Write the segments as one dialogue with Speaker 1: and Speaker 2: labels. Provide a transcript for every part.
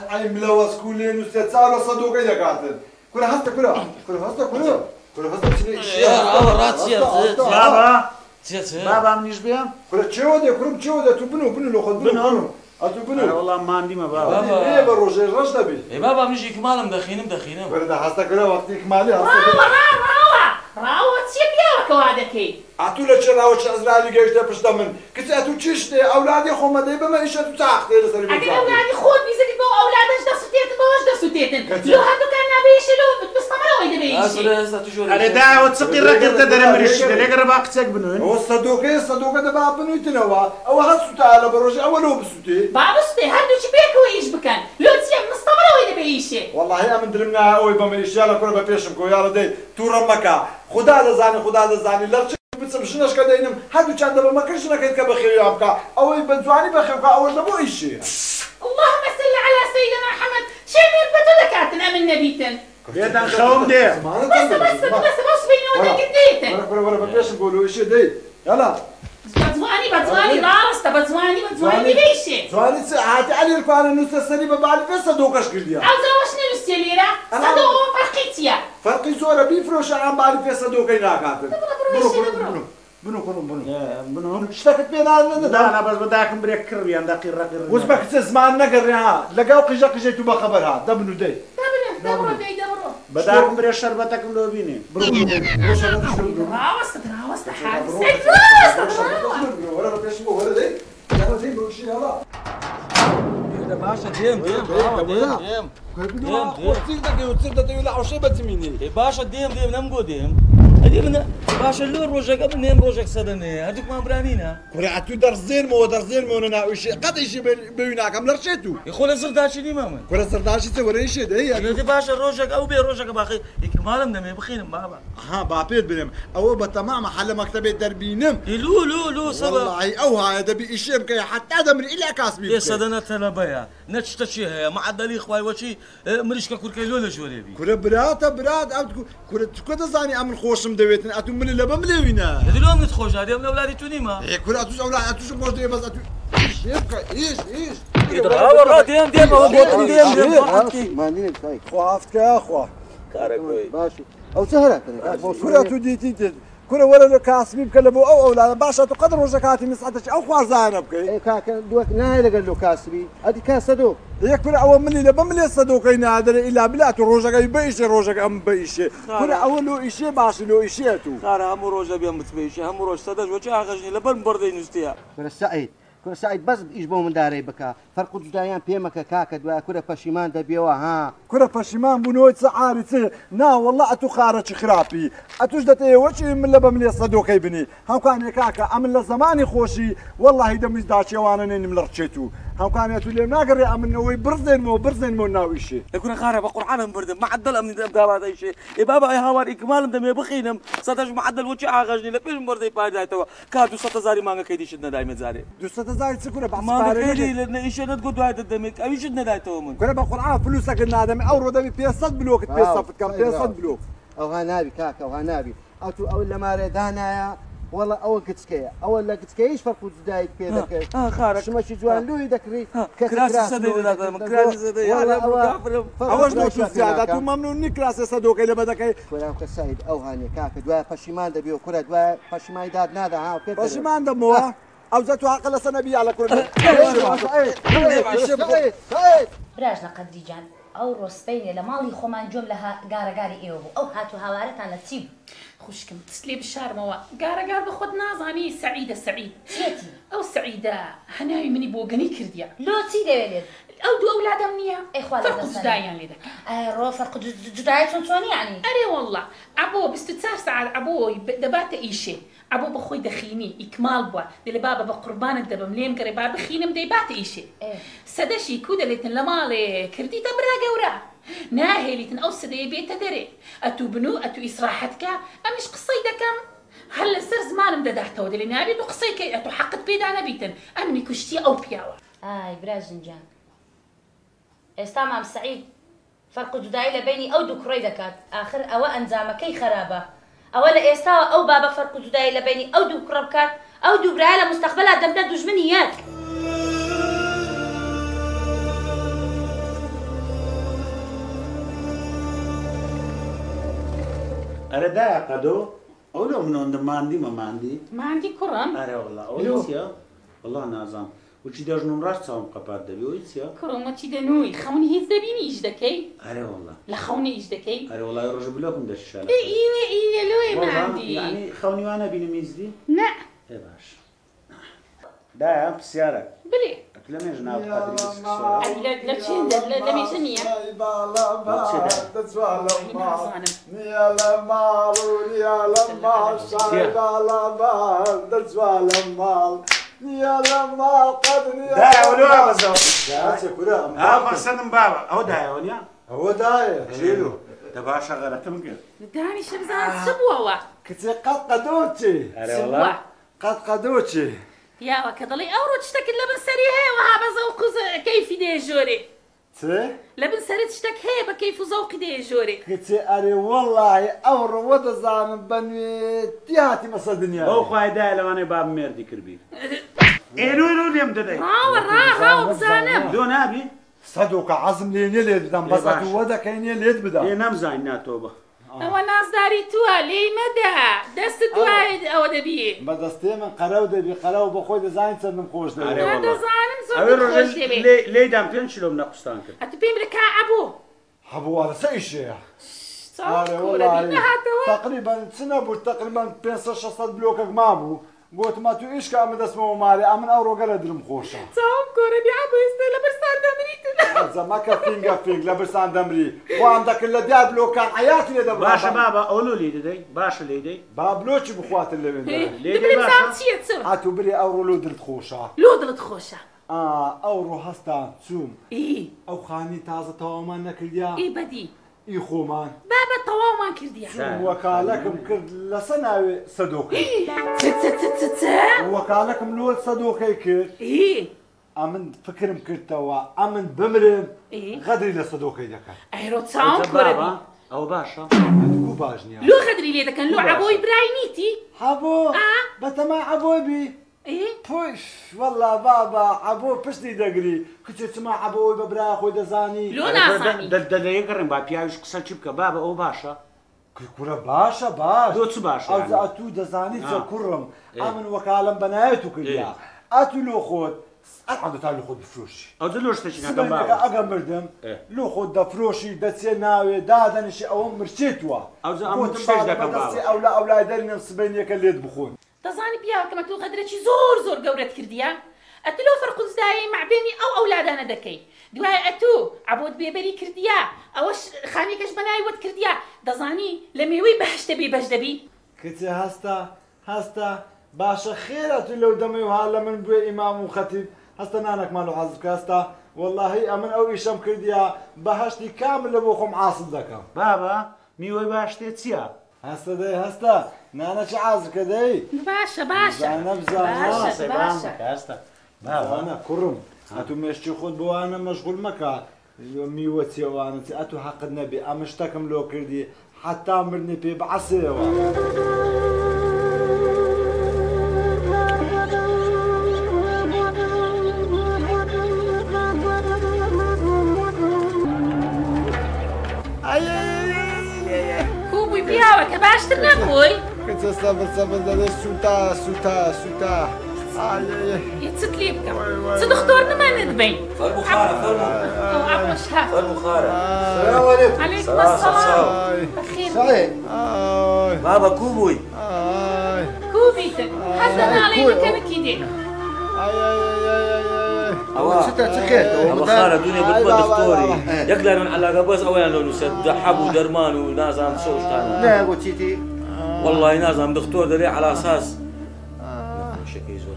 Speaker 1: حي ملوث كلين واستتصال وصدوق إذا قاتل كل هسه كل هسه
Speaker 2: يا رات يا
Speaker 3: بابا بابا منيش بيهم
Speaker 1: كل تشوده تو بنو لو خذ بنو
Speaker 3: أنا والله ما عندي ما بابا
Speaker 1: إيه بروجي رش تبي
Speaker 2: إيه بابا بنجي كمال مدخينم
Speaker 1: ورد هسه كل وقتك مالي هسه
Speaker 4: راوة سيبيا كوادكي
Speaker 1: عطوله شراوة شازرالي جيشته بشتا من كتاتو تشتي أولادي خو ما دايما ما إيش تساعد لسه
Speaker 4: أكيد أولادي خود بيزيد بو أولادش دسوتيتن لو هادو كان بيشلو بتستمروا ويدا بيشي
Speaker 3: أنا داعي وتسقي ركض تدري مريش ليه قرب أقصك بنون
Speaker 1: هو الصدوقة ده بقى بنو يتنوى أو هالسوت على بروجي أو لو بسوتي
Speaker 4: بابا سوتي هادو شبيك ويش بكن لو تسيب مستمروا ويدا بيشي
Speaker 1: والله أنا من درمنا قوي بمريش يلا كنا بفيشمكو يلا دي تورا مكا خدا زاني لرش بتسمشناش كدينم هادو كان دابا ما كانش كيت كبخير يابكا او يبدواني بخيوكا او نبو ايشي
Speaker 4: اللهم صل على سيدنا محمد شي من بدلكاتنا من نبيتن
Speaker 3: يدا نخوم دير
Speaker 4: بس بيني وبين قديتن
Speaker 1: ولا بديش نقولوا ايشي دي يلا
Speaker 4: بزواني راستا بزواني ليشي
Speaker 1: زواني هاتي علي الفان نص السنه ببعد فيس صدوقش كرديا
Speaker 4: عاوزه واشنو السليره صدوق فرقيتيا
Speaker 1: فرقي زوره بيفروش عم بعد فيس صدوقي ناكاتن بنو اشتكت بينا
Speaker 3: لا أنا بس بداك مريك كربي عندك قرر
Speaker 1: وزبك زمان نقرها لقاو قجا تو بخبرها ده بنو دي
Speaker 4: دبرو
Speaker 3: بداك مريك شربتك ملوبيني
Speaker 4: راوست حالي
Speaker 1: ولا بديش ولا دي يلا دي بروشي يلا
Speaker 2: يا باشا ديم يا باشا ديم نمقو ديم هذه باشا اللور روجك قبل نيم روجك صدني هذوك ما برانينا
Speaker 1: كرعتو درزين مو نناوشي قد ايشي بيناك عم لرشيتو
Speaker 2: يا خويا سرداشي دي ماما
Speaker 1: كره سرداشي توري شي ده
Speaker 2: يا دي باشا روجك او بي روجك باخي كمال من بخين بابا
Speaker 1: ها بابيت بنم او بتمام محل مكتبه دربينم
Speaker 2: لو سبب
Speaker 1: والله او هاي دبي اشيم كي حتى دمر الى كاسبي
Speaker 2: يا صدنا تلبيا نتشتشي هي مع دلي خوي وشي مريشكا كركي لولا جوريبي
Speaker 1: كره برات او كره زاني امن خوشم دويتن اتو من لبا ملوينا
Speaker 2: هذه لو نتخوش هذه من اولادي توني ما
Speaker 1: هي كره اتو اولاد اتو موش دي بس اتو ايش يبقى ايش
Speaker 2: يدرا ديم هو بوتن ديم
Speaker 5: ما عندي بخاي
Speaker 1: خوافتك يا اخوه
Speaker 2: كارك
Speaker 5: ماشي او سهرة
Speaker 1: كره تو ديتي كره ولا كاسبي بكلبوا او اولاد باشا تقدر زكاتي مسعتش او خوازانه بكي
Speaker 5: اي كاك دوك ناي قال له كاسبي ادي كاسدو
Speaker 1: يكبر اول من لبا من الصدوقين هذا الا بلا روجك يبيش روجك ام بيش كره اول له شيء باش له شيء تو
Speaker 2: خار هم روجا بيام متبيش هم روج صدق وجه اخشني لبن بردين استيا
Speaker 5: كره سعيد بس يجبو من داري بكا فرق جدايان بيمك كاك دوا كره باشيمان دبيوا ها
Speaker 1: كره باشيمان بنوت سعاري نا والله اتو خارج خرابي اتوش دتي وجه من لبا من الصدوقي بني هم كان كاكا امن لزماني خوشي والله دم داشي وانا من لرشيتو هم كان يتولي ناقر امن وي برزين مو ناويشي
Speaker 2: يكون خارب قرعان برد معدل من داب هذا الشيء يا بابا يا هوار اكمال دم بخينم صدق معدل وجه اخشني لبن بردي باي تو كادو ستزاري مانغا كيديش دايما زاري
Speaker 1: زايد سكونه بس
Speaker 2: ما كيدي لان ايش نتقول هذا الدمك او ايش ندايته من
Speaker 1: كنا بقرعان فلوسك النادم اورو دمي بيصد بلوك بيصد كم بيصد بلوك
Speaker 5: او هنابي كاكا وهنابي او الا ما ريدانا والله اول كتسكيه اول لا كتسكيش فرق زدايد بيدك
Speaker 2: خارج
Speaker 5: شمشي جوان لو يذكري
Speaker 2: كراس سديد هذا كراس سديد
Speaker 1: اواش نو زياده تو ممنون كراس صدوق اللي بدك
Speaker 5: كلام كسيد او هاني كاكا دوا فشيمان دبيو كره دوا فشيمان داد نادا ها كيف
Speaker 1: فشيمان دمو او زاتو عقل سنبي على كل
Speaker 6: براجنا قدري جان او روسبين لمالي خومان جملها قارقاري ايوبو او هاتو هوارتان لتسيب
Speaker 4: خوشكم تسلي بالشهر موا قارقار بخد نازاني سعيدة سعيد
Speaker 6: سيتي
Speaker 4: او سعيدة هناي مني بوغني كرديا
Speaker 6: لو تسيدي ولد
Speaker 4: او دو اولاد منيا
Speaker 6: اخوان
Speaker 4: فرق جدايان لذا
Speaker 6: رو فرق جدايان شلون يعني
Speaker 4: اري والله عبو بستتسار ساعة عبو دبات ايشي عبو بخوي دخيني إكمال بوا دل بابا بقربان الدبا مليم قريبا بخينم ديبات إيشي سدشي كودا ليتن لمالي كردي تبرا قورا ناهي ليتن أو سدي بيت دري أتو بنو أتو إسراحتك أمش قصيدة كم هلا سر زمان مددحتو دل نابي دو قصيك أتو حقت بيدا نبيتن أمني كشتي أو بياوا
Speaker 6: براجنجان استمام سعيد فرق جداي لبيني أو دو كريدكات آخر أو أنزامكي خرابة أولا إستوى أو بابا فرق جداي لبيني أو دو كربكات أو دو برالا مستقبلها دمدن دجمنيات
Speaker 3: دا قدو أولو من عند ما عندي ما عندي
Speaker 4: ما عندي كرم
Speaker 3: أري والله أولو والله نازم وشي داج نمراش تصاوم قباد دبي ويسيا
Speaker 4: كرم تي دنوي خوني هيز دبيني إيش دكي
Speaker 3: أري والله
Speaker 4: لا خوني إيش دكي
Speaker 3: أري والله يرجع بلوكم ده الشارع
Speaker 4: إيه لوي ما عندي
Speaker 3: يعني خوني وأنا بيني ميزدي
Speaker 4: لا
Speaker 3: إيه باش دا يا بسيارك
Speaker 4: بلي
Speaker 3: أكلمي جناب قدري بس
Speaker 4: لا تشين لا ميزانية
Speaker 3: دا ولو بزو بس أنا بابا هو دا ونيا
Speaker 1: هو داير شيلو
Speaker 3: دابا شغالة تمكن
Speaker 4: داني شبزان سبوة
Speaker 1: كنت قد قدوتي
Speaker 3: أري والله
Speaker 1: قد قدوتي
Speaker 4: يا وكذلك أورو تشتكي لبن سري هي وها بزوق كيف دي جوري
Speaker 1: تي
Speaker 4: لبن سري تشتك هي بكيف ذوق دي جوري
Speaker 1: كنت أري والله أورو وتزعم بني تياتي مصر الدنيا
Speaker 3: هو خواهي لو أنا باب ميردي كربير إيه لو اليوم ددي
Speaker 4: راو بزانم
Speaker 3: دون أبي
Speaker 1: صدوق عزم لين يلد بدم بس
Speaker 3: باش.
Speaker 1: ودا كاين يلد بدا
Speaker 3: إيه نمزاين ناتوبة
Speaker 4: وناس داري توا لي مدى دست توا أو دبي
Speaker 1: بدستي من قراو دبي قراو بخوي دزاين سنم خوش دبي
Speaker 3: أري
Speaker 4: هذا
Speaker 3: والله
Speaker 4: زانم
Speaker 3: أبي
Speaker 4: زود خوش
Speaker 3: الرجل
Speaker 4: دبي
Speaker 3: ليه دام تنشلو من قسطان كده
Speaker 4: أتبين لك أبو
Speaker 1: حبوا على سي شيء
Speaker 4: صار
Speaker 1: أري
Speaker 4: كورة
Speaker 1: والله
Speaker 4: دي هاتوا
Speaker 1: تقريبا سنبو تقريبا 500 بلوكك مامو قلت ما تو ايش كامل اسمه مالي امن اورو قال درم خوشه
Speaker 4: صار كورة دي أبو يستاهل برسان دمريت
Speaker 1: زعما كفينغ لبرسان دمري وعندك اللي دياب لو كان حياتي لدبر
Speaker 3: باشا بابا أولو لي ددي باشا لي دي
Speaker 1: بابلوتش بخوات اللي من
Speaker 3: ليه
Speaker 4: دبري
Speaker 3: باشا؟
Speaker 4: بسام تشيت سر
Speaker 1: هاتو بري اورو لو درت خوشه
Speaker 4: لودلت خوشة
Speaker 1: اورو هستا تسوم
Speaker 4: إيه
Speaker 1: او خاني تازه تومان نكرديا
Speaker 4: إيه بدي
Speaker 1: اي خومان
Speaker 4: بابا طواو ما كردي
Speaker 1: وكالكم كرد لسناوي صدوقي
Speaker 4: ست
Speaker 1: وكالكم لول صدوقي كرد
Speaker 4: إيه
Speaker 1: امن فكرم كرد توا امن بمرم
Speaker 4: إيه
Speaker 1: غدري لصدوقي دكا
Speaker 4: أيرو تصاوم كورة دي
Speaker 3: بابا أو باشا
Speaker 1: كو باجني
Speaker 4: لو خدري لي ده كان لو عبوي براينيتي
Speaker 1: حبو بتما عبوبي
Speaker 4: إيه
Speaker 1: بوش والله بابا عبو بشتي دقري كنت تسمع عبو ببرا خوي دزاني
Speaker 4: لو نازاني
Speaker 3: دا يقرن بابا بياوش قصة شبكة بابا أو باشا
Speaker 1: كورا باشا باش
Speaker 3: دوتس باشا
Speaker 1: او
Speaker 3: يعني.
Speaker 1: اتو دزاني تكرم
Speaker 3: إيه.
Speaker 1: امن وكالم بنايتو كليا
Speaker 3: إيه.
Speaker 1: اتو لو خود العادة تاع لو خود بفروشي
Speaker 3: أو دلوش تشينا كم
Speaker 1: سبنك
Speaker 3: بابا
Speaker 1: اقا مردم
Speaker 3: إيه.
Speaker 1: لو خود دا فروشي دا تسيناوي دا دنشي او مرشيتوا
Speaker 3: أو زي أمو تشتيش دا كم بابا
Speaker 1: اولا اولا دارين سبينيك اللي يدبخون
Speaker 4: تزاني بيا كما تو غدرتي زور قورت كرديا أتلو فرق زداي مع بيني أو أولادنا دكي دواي أتو عبود بيبري كرديا أوش خاني كش بناي ود كرديا دزاني لميوي بهش تبي بهش دبي
Speaker 1: كتي هستا باشا خيرت لو دمي وهلا من بو امام وخطيب هستا نانك مالو حظك هستا والله امن او ايشم كرديا بهشتي كامل لبوخم عاصل دكا
Speaker 3: بابا ميوي باش تيتسيا
Speaker 1: هستا نانا شي عازك دي
Speaker 4: باشا
Speaker 1: زينب
Speaker 4: باشا
Speaker 3: بابا
Speaker 1: انا كرم اتو مشي خود بو انا مشغول مكا ميوتي وانا اتو حق النبي امشتكم لو كردي حتى مرني بي بعسي
Speaker 4: كوبي بيا وكباش تنبوي
Speaker 1: كنت صبر ده سوتا
Speaker 4: يتسكلي بكا صدختورنا ما ندبي
Speaker 2: فالبخارة
Speaker 4: أو عبو شهاب
Speaker 2: فالبخارة
Speaker 1: السلام عليكم
Speaker 4: عليكم السلام بخير
Speaker 1: صحيح
Speaker 2: بابا كوبوي
Speaker 4: كوبي حتى أنا عليك كان كيدي
Speaker 2: أبا خالة دنيا بتبى دكتوري يقدرون على قبض أولا لو نسد حب ودرمان ونازم سوش تانا
Speaker 5: لا قلتي
Speaker 2: والله نازم دكتور دري على أساس شكي زور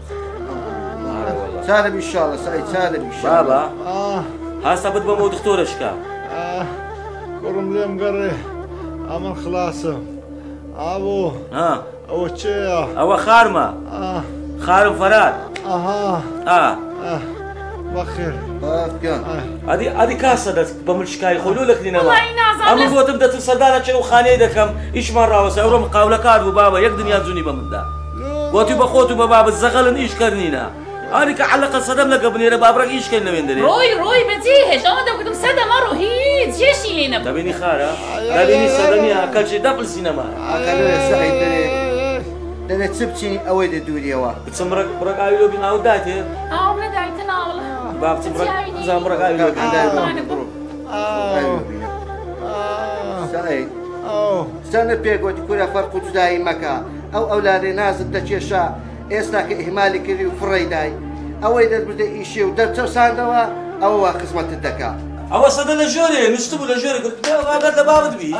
Speaker 5: سالم ان شاء الله سعيد سالم ان شاء الله
Speaker 2: بابا هسه بتبى دكتور اشكا
Speaker 1: كرم لي مقري عمل خلاصة ابو
Speaker 2: ها
Speaker 1: او تشيا
Speaker 2: أبا خارمة خارم فراد
Speaker 1: بخير
Speaker 5: كان
Speaker 2: هذه كاسة ده بمشكاي يقولوا لك لنا
Speaker 4: والله نازم
Speaker 2: أما قلت بدأت تصدقنا شيء وخاني دكم إيش مرة وسأورم قاولة كارد وبابا يقدر ينزوني بمدا قلت بخوت بابا الزغل إيش كرنينا أنا كعلق الصدم لك ابني أنا بابرك إيش كنا وين دري
Speaker 4: روي بتيهش أنا ده كنت مسدة مرة هي جيشينا
Speaker 2: تبيني خارة تبيني صدمي أكل شيء دبل سينما
Speaker 5: أكلوا يا سعيد دري تسبتي أويد الدنيا وا
Speaker 2: بتسمرك برك عيلو بين عوداتي
Speaker 4: من دايتنا والله
Speaker 2: باب تسمرك زمرك عيلو بين
Speaker 5: سعيد سنة بيقول كل فرق جداي مكا أو أولاد ناس الدشيشة إسلاك إهمالي كذي وفريداي أو إذا بدأ يشي ودرت ساندوا أو قسمة الذكاء
Speaker 2: أو صدق الجوري نشتبه الجوري قلت له هذا بابد بي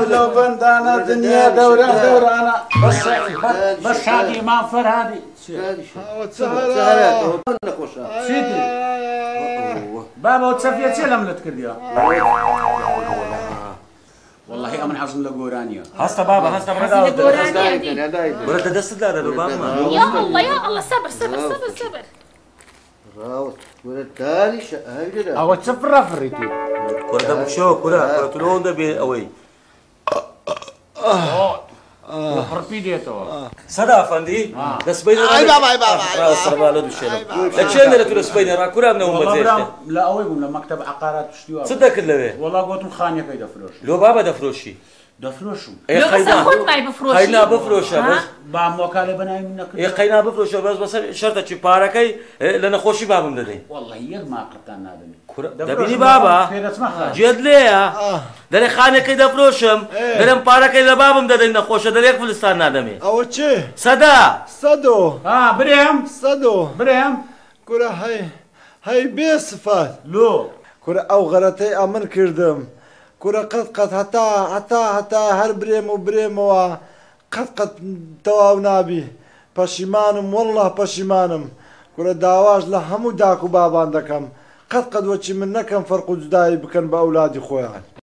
Speaker 3: لو بندانا دنيا دورة أنا بس هذه ما فر هذه
Speaker 5: سهرات
Speaker 3: سيدي بابا وتصفيت سلام لتكرديا والله أمن حصل لقورانيا
Speaker 2: هستا بابا هستا
Speaker 4: قورانيا
Speaker 2: برد دست لا لو بابا
Speaker 4: يا الله صبر
Speaker 5: راوت ولا تالي هاي
Speaker 3: أو تصفر فريتي
Speaker 2: كرة بشو كرة تلون ده بأوي
Speaker 3: حربيديتو
Speaker 2: صدا فندي دسبينا
Speaker 7: أي بابا
Speaker 2: راس ربالو دشينا لكشنا لا تلسبينا را كرة من هم
Speaker 3: والله لا أوي قلنا مكتب عقارات تشتيوا
Speaker 2: صدق كله
Speaker 3: والله قلت مخانية كيدا فلوش
Speaker 2: لو بابا دفروشي
Speaker 3: دفلوشو
Speaker 4: لو بس أخذ معي بفروشي
Speaker 2: خينا بفروشة بس
Speaker 3: بام وكالة بناي منك
Speaker 2: خينا بفروشة بس شرطة شي باركي لنا خوشي بابم ددي
Speaker 3: والله يد ما قرتنا هذا
Speaker 2: دبيني بابا جد ليه داري خانه كده فروشم دارم باركي لبابم ددي نخوشه داري يك فلسطان نادمي
Speaker 1: أو چه؟
Speaker 2: صدا
Speaker 1: صدو
Speaker 3: بريم
Speaker 1: صدو
Speaker 3: بريم
Speaker 1: كرة هاي بصفات
Speaker 3: لو
Speaker 1: كرة أو غرتي أمن كردم كرة قد حتى هر بريم و قد تواو نابي پشیمانم والله پشیمانم كرة داواج لهمو داكو بابان دكم قد وچي من نكم فرق جداي بكن بأولادي خويا